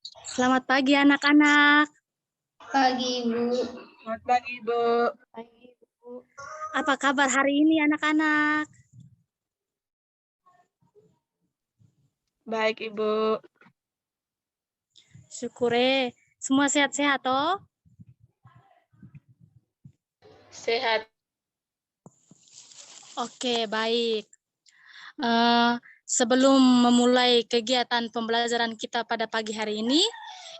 Selamat pagi anak-anak. Pagi, Ibu. Selamat pagi, Ibu. Pagi, Ibu. Apa kabar hari ini anak-anak? Baik, Ibu. Syukure. Semua sehat-sehat toh? Sehat. Oke, baik. Sebelum memulai kegiatan pembelajaran kita pada pagi hari ini,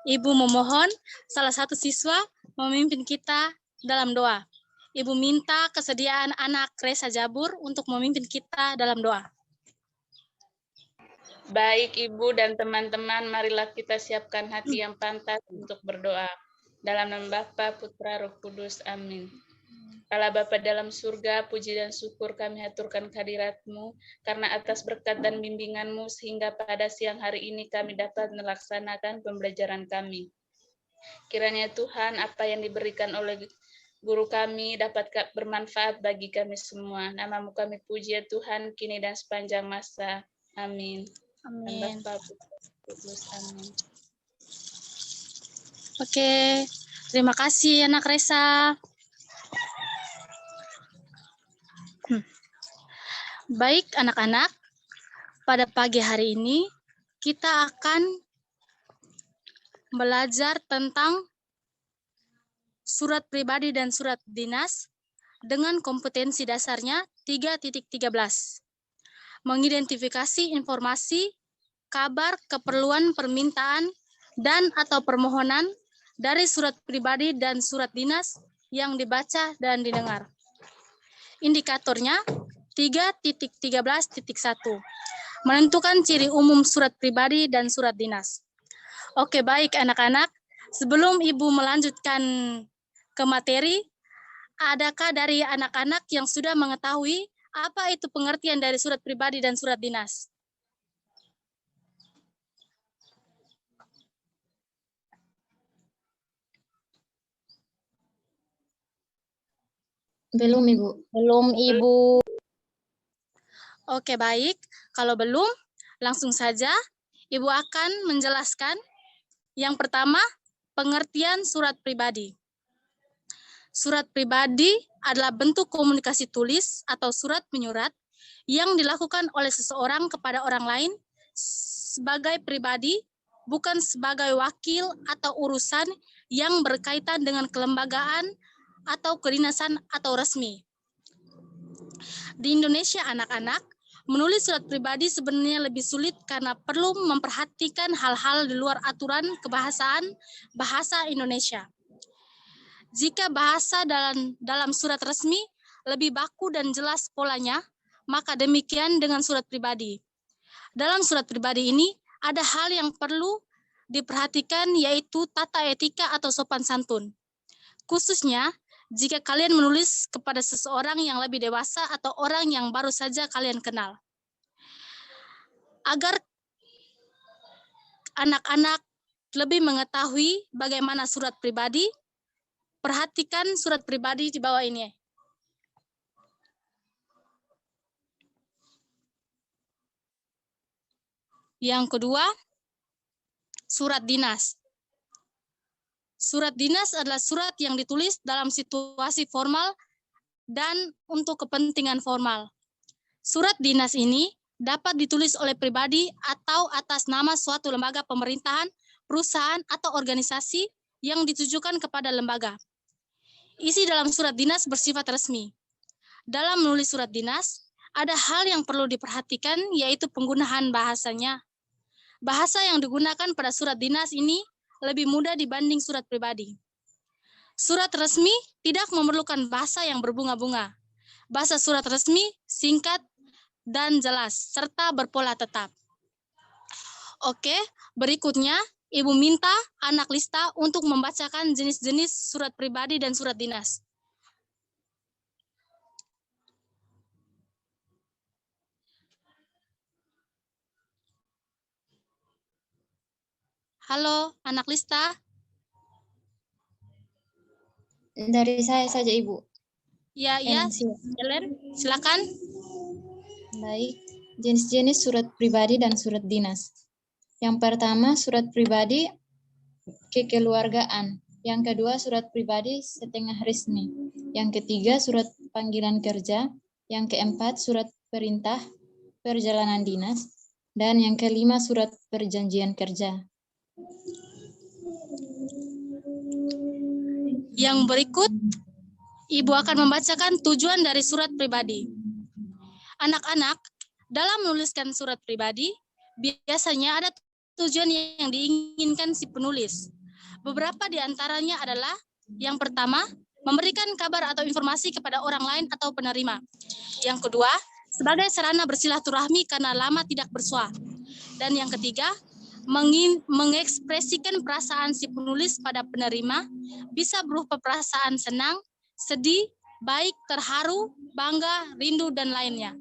Ibu memohon salah satu siswa memimpin kita dalam doa. Ibu minta kesediaan anak Resa Jabur untuk memimpin kita dalam doa. Baik, Ibu dan teman-teman, marilah kita siapkan hati yang pantas untuk berdoa. Dalam nama Bapa, Putra, Roh Kudus. Amin. Allah Bapa dalam surga, puji dan syukur kami haturkan kehadirat-Mu, karena atas berkat dan bimbingan-Mu, sehingga pada siang hari ini kami dapat melaksanakan pembelajaran kami. Kiranya Tuhan, apa yang diberikan oleh guru kami dapat bermanfaat bagi kami semua. Nama-Mu kami puji ya Tuhan, kini dan sepanjang masa. Amin. Amin. Amin. Oke, terima kasih anak Resa. Baik anak-anak, pada pagi hari ini kita akan belajar tentang surat pribadi dan surat dinas dengan kompetensi dasarnya 3.13. Mengidentifikasi informasi, kabar, keperluan, permintaan, dan atau permohonan dari surat pribadi dan surat dinas yang dibaca dan didengar. Indikatornya 3.13.1. Menentukan ciri umum surat pribadi dan surat dinas. Oke, baik anak-anak. Sebelum Ibu melanjutkan ke materi, adakah dari anak-anak yang sudah mengetahui apa itu pengertian dari surat pribadi dan surat dinas? Belum, Ibu. Belum, Ibu. Oke, baik. Kalau belum, langsung saja Ibu akan menjelaskan. Yang pertama, pengertian surat pribadi. Surat pribadi adalah bentuk komunikasi tulis atau surat menyurat yang dilakukan oleh seseorang kepada orang lain sebagai pribadi, bukan sebagai wakil atau urusan yang berkaitan dengan kelembagaan atau kedinasan atau resmi. Di Indonesia, anak-anak, menulis surat pribadi sebenarnya lebih sulit karena perlu memperhatikan hal-hal di luar aturan kebahasaan bahasa Indonesia. Jika bahasa dalam surat resmi lebih baku dan jelas polanya, maka demikian dengan surat pribadi. Dalam surat pribadi ini ada hal yang perlu diperhatikan, yaitu tata etika atau sopan santun. Khususnya jika kalian menulis kepada seseorang yang lebih dewasa atau orang yang baru saja kalian kenal. Agar anak-anak lebih mengetahui bagaimana surat pribadi, perhatikan surat pribadi di bawah ini. Yang kedua, surat dinas. Surat dinas adalah surat yang ditulis dalam situasi formal dan untuk kepentingan formal. Surat dinas ini dapat ditulis oleh pribadi atau atas nama suatu lembaga pemerintahan, perusahaan, atau organisasi yang ditujukan kepada lembaga. Isi dalam surat dinas bersifat resmi. Dalam menulis surat dinas, ada hal yang perlu diperhatikan, yaitu penggunaan bahasanya. Bahasa yang digunakan pada surat dinas ini lebih mudah dibanding surat pribadi. Surat resmi tidak memerlukan bahasa yang berbunga-bunga. Bahasa surat resmi singkat dan jelas, serta berpola tetap. Oke, berikutnya Ibu minta anak Lista untuk membacakan jenis-jenis surat pribadi dan surat dinas. Halo, anak Lista. Dari saya saja, Ibu. Ya, Helen, silakan. Baik, jenis-jenis surat pribadi dan surat dinas. Yang pertama, surat pribadi kekeluargaan. Yang kedua, surat pribadi setengah resmi. Yang ketiga, surat panggilan kerja. Yang keempat, surat perintah perjalanan dinas. Dan yang kelima, surat perjanjian kerja. Yang berikut, Ibu akan membacakan tujuan dari surat pribadi. Anak-anak, dalam menuliskan surat pribadi, biasanya ada tujuan yang diinginkan si penulis. Beberapa di antaranya adalah, yang pertama, memberikan kabar atau informasi kepada orang lain atau penerima. Yang kedua, sebagai sarana bersilaturahmi karena lama tidak bersua. Dan yang ketiga, mengekspresikan perasaan si penulis pada penerima, bisa berupa perasaan senang, sedih, baik, terharu, bangga, rindu, dan lainnya.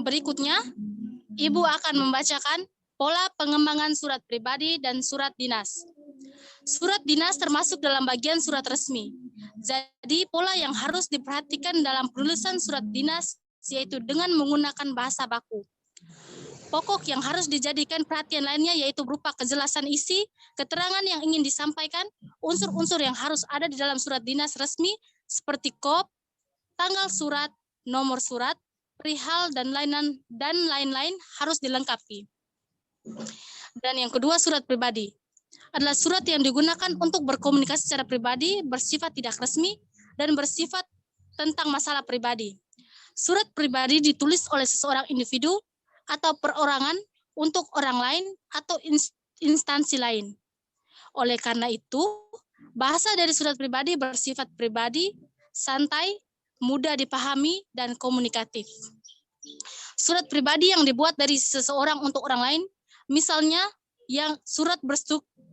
Berikutnya, Ibu akan membacakan pola pengembangan surat pribadi dan surat dinas. Surat dinas termasuk dalam bagian surat resmi. Jadi, pola yang harus diperhatikan dalam penulisan surat dinas yaitu dengan menggunakan bahasa baku. Pokok yang harus dijadikan perhatian lainnya yaitu berupa kejelasan isi, keterangan yang ingin disampaikan, unsur-unsur yang harus ada di dalam surat dinas resmi seperti kop, tanggal surat, nomor surat, perihal, dan lain-lain harus dilengkapi. Dan yang kedua, surat pribadi adalah surat yang digunakan untuk berkomunikasi secara pribadi, bersifat tidak resmi, dan bersifat tentang masalah pribadi. Surat pribadi ditulis oleh seseorang individu atau perorangan untuk orang lain atau instansi lain. Oleh karena itu, bahasa dari surat pribadi bersifat pribadi, santai, mudah dipahami, dan komunikatif. Surat pribadi yang dibuat dari seseorang untuk orang lain, misalnya yang surat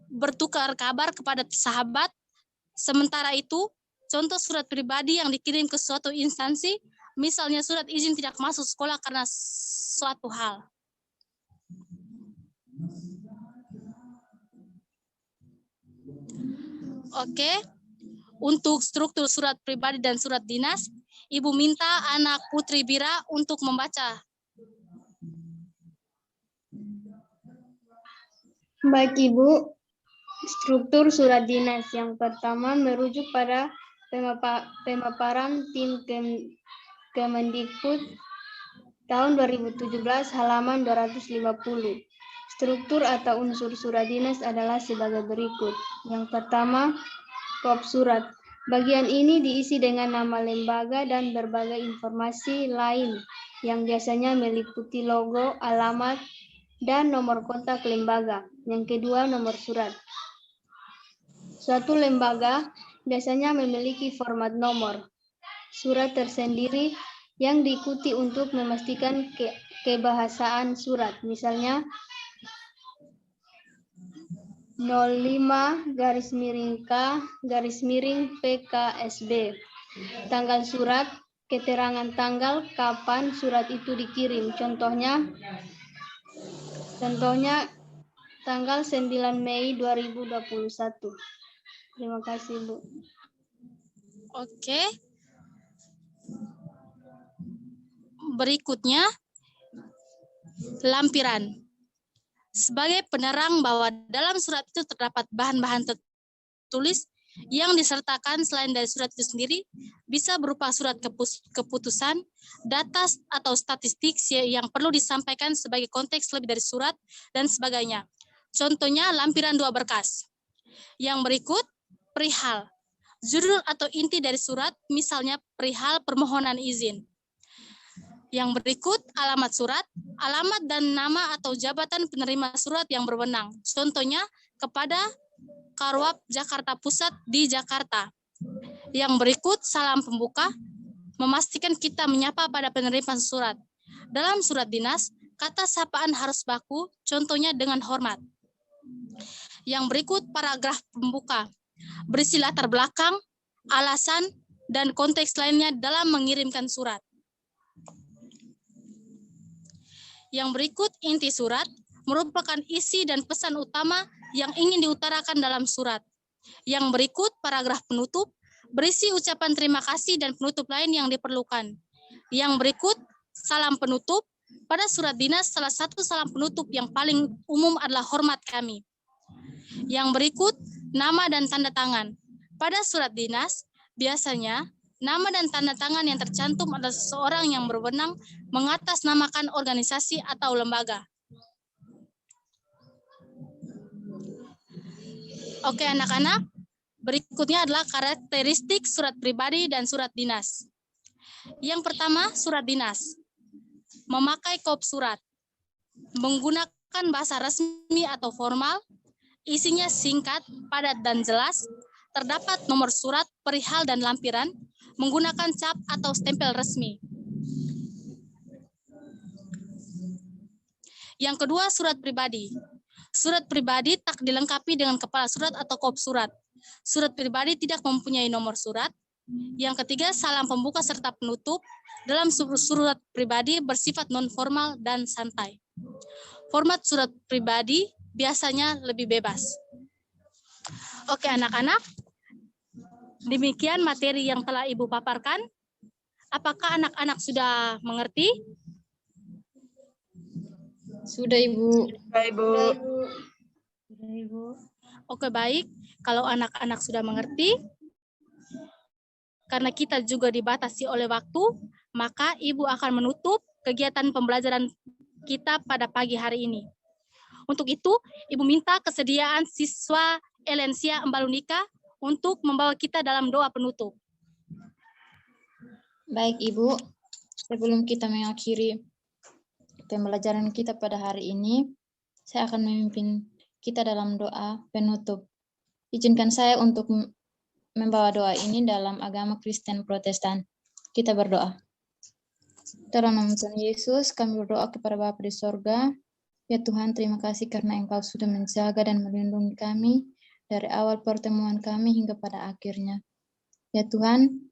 bertukar kabar kepada sahabat, sementara itu contoh surat pribadi yang dikirim ke suatu instansi, misalnya surat izin tidak masuk sekolah karena suatu hal. Oke, untuk struktur surat pribadi dan surat dinas, Ibu minta anak Putri Bira untuk membaca. Baik Ibu, struktur surat dinas yang pertama merujuk pada pemaparan tim Kemendikbud tahun 2017 halaman 250. Struktur atau unsur surat dinas adalah sebagai berikut. Yang pertama, kop surat. Bagian ini diisi dengan nama lembaga dan berbagai informasi lain yang biasanya meliputi logo, alamat, dan nomor kontak lembaga. Yang kedua, nomor surat. Suatu lembaga biasanya memiliki format nomor surat tersendiri yang diikuti untuk memastikan kebahasaan surat. Misalnya 05-K-PKSB. Tanggal surat, keterangan tanggal kapan surat itu dikirim. Contohnya tanggal 9 Mei 2021. Terima kasih, Bu. Oke. Berikutnya, lampiran. Sebagai penerang bahwa dalam surat itu terdapat bahan-bahan tertulis yang disertakan selain dari surat itu sendiri, bisa berupa surat keputusan, data atau statistik yang perlu disampaikan sebagai konteks lebih dari surat, dan sebagainya. Contohnya, lampiran 2 berkas. Yang berikut, perihal. Judul atau inti dari surat, misalnya perihal permohonan izin. Yang berikut, alamat surat, alamat dan nama atau jabatan penerima surat yang berwenang. Contohnya, kepada Karwap Jakarta Pusat di Jakarta. Yang berikut, salam pembuka, memastikan kita menyapa pada penerima surat. Dalam surat dinas, kata sapaan harus baku, contohnya dengan hormat. Yang berikut, paragraf pembuka, berisi latar belakang, alasan, dan konteks lainnya dalam mengirimkan surat. Yang berikut, inti surat, merupakan isi dan pesan utama yang ingin diutarakan dalam surat. Yang berikut, paragraf penutup, berisi ucapan terima kasih dan penutup lain yang diperlukan. Yang berikut, salam penutup, Pada surat dinas, salah satu salam penutup yang paling umum adalah hormat kami. Yang berikut, nama dan tanda tangan. Pada surat dinas, biasanya nama dan tanda tangan yang tercantum adalah seseorang yang berwenang mengatasnamakan organisasi atau lembaga. Oke anak-anak, berikutnya adalah karakteristik surat pribadi dan surat dinas. Yang pertama, surat dinas. Memakai kop surat. Menggunakan bahasa resmi atau formal. Isinya singkat, padat, dan jelas. Terdapat nomor surat, perihal, dan lampiran. Menggunakan cap atau stempel resmi. Yang kedua, surat pribadi. Surat pribadi tak dilengkapi dengan kepala surat atau kop surat. Surat pribadi tidak mempunyai nomor surat. Yang ketiga, salam pembuka serta penutup dalam surat pribadi bersifat non-formal dan santai. Format surat pribadi biasanya lebih bebas. Oke anak-anak, demikian materi yang telah Ibu paparkan. Apakah anak-anak sudah mengerti? Sudah, Ibu. Oke, baik. Kalau anak-anak sudah mengerti, karena kita juga dibatasi oleh waktu, maka Ibu akan menutup kegiatan pembelajaran kita pada pagi hari ini. Untuk itu, Ibu minta kesediaan siswa Elensia Embalunika untuk membawa kita dalam doa penutup. Baik, Ibu. Sebelum kita mengakhiri pembelajaran kita pada hari ini, saya akan memimpin kita dalam doa penutup. Izinkan saya untuk membawa doa ini dalam agama Kristen Protestan. Kita berdoa. Dalam nama Tuhan Yesus, kami berdoa kepada Bapa di sorga. Ya Tuhan, terima kasih karena Engkau sudah menjaga dan melindungi kami dari awal pertemuan kami hingga pada akhirnya. Ya Tuhan,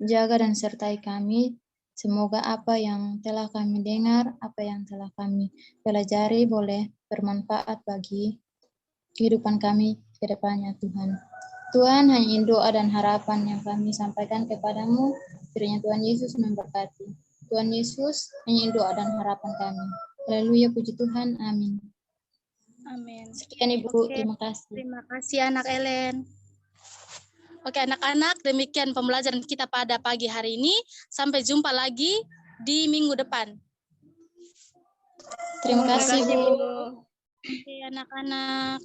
jaga dan sertai kami. Semoga apa yang telah kami dengar, apa yang telah kami pelajari boleh bermanfaat bagi kehidupan kami ke depannya, Tuhan. Tuhan, hanya doa dan harapan yang kami sampaikan kepadamu, kiranya Tuhan Yesus memberkati. Tuhan Yesus, hanya doa dan harapan kami. Haleluya, puji Tuhan, amin. Amin. Sekian Ibu, Oke. terima kasih. Terima kasih anak Ellen. Oke anak-anak, demikian pembelajaran kita pada pagi hari ini. Sampai jumpa lagi di minggu depan. Terima kasih, Bu. Oke anak-anak.